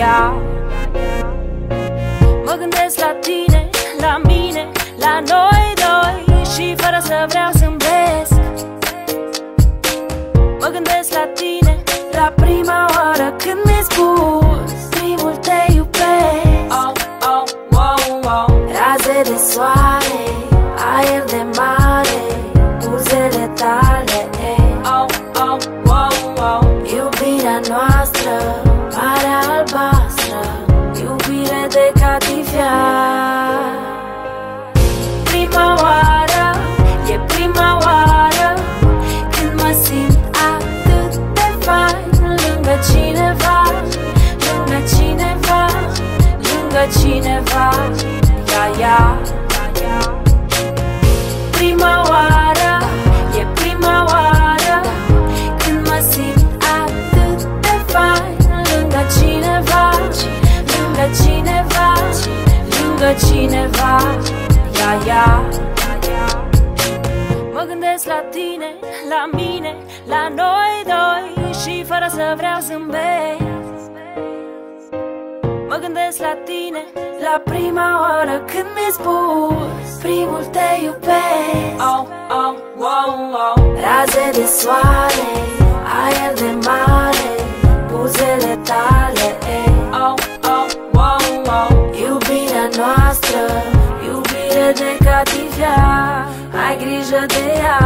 ia. Mă gândesc la tine, la mine, la noi doi și fără să vreau zâmbesc. Mă gândesc la tine, la prima oară când mi-ai spus primul te iubesc. Oh, oh, wow, wow. Raze de soare, aer de mare, buzele tale. Oh, oh, wow, wow. Iubirea noastră pare albastră, iubire de catifea. Prima oară, e prima oară când mă simt atât de fain lângă cineva, lângă cineva, lângă cineva. Ia. Prima oară, e prima oară când mă simt atât de fain lângă cineva, lângă cineva, lângă cineva. Ia. Mă gândesc la tine, la mine, la noi doi și fără să vreau zâmbesc. Mă gândesc la tine, la prima oară când mi-ai spus primul te iubesc. Oh, oh, wow, wow. Raze de soare, aer de mare, buzele tale. Oh, oh, wow, wow. Iubirea noastră, iubire de catifea, ai grijă de ea.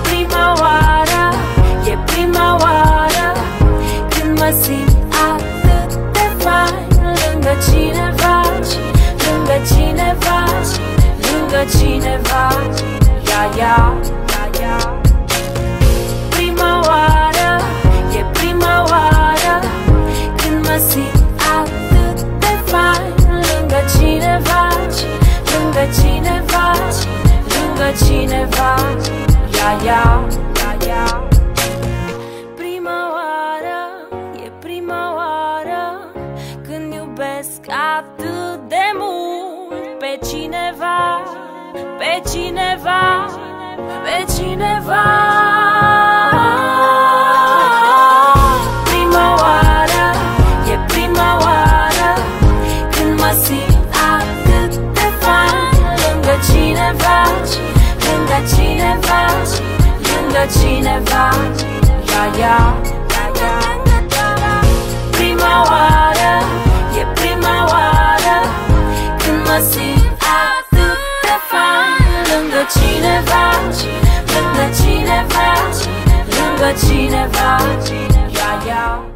Prima oară, e prima oară când mă simt atât de fain lângă cineva, lângă cineva, lângă cineva. Ia. Prima oară, e prima oară când mă simt atât de fain lângă cineva, lângă cineva, lângă cineva. Ia. Prima oară, e prima oară când iubesc atât de mult pe cineva, pe cineva, pe cineva. Prima oară, e prima oară când mă simt atât de fain lângă cineva, lângă cineva, lângă cineva. Ia. Prima oară, e prima oară când mă simt atât de fain lângă cineva, lângă cineva, lângă cineva. Ia.